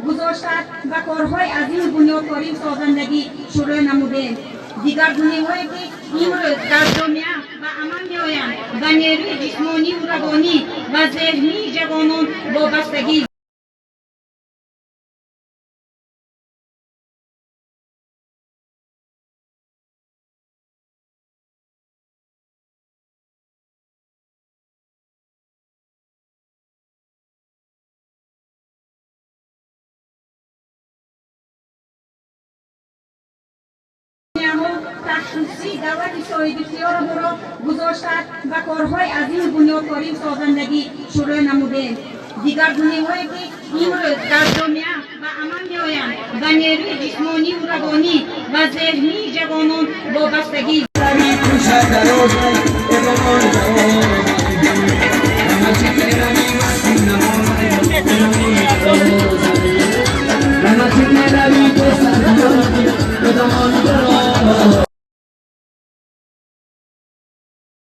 گذاشتند و کارهای عظیم بنیادکاری و سازندگی شروع نموده. دیگر گونه‌هایی که امروز در جامعه و عمل می‌آیند و نیروی جسمانی و روانی و ذهنی جوانان وابستگی تخصیصی دولت شاهد اختیار را گذاشتند و کارهای عظیم بنیادکاری و سازندگی شروع نموده. دیگر گونه‌هایی که امروز در جامعه و عمل می‌آیند و نیروی جسمانی و روانی و ذهنی جوانان وابستگی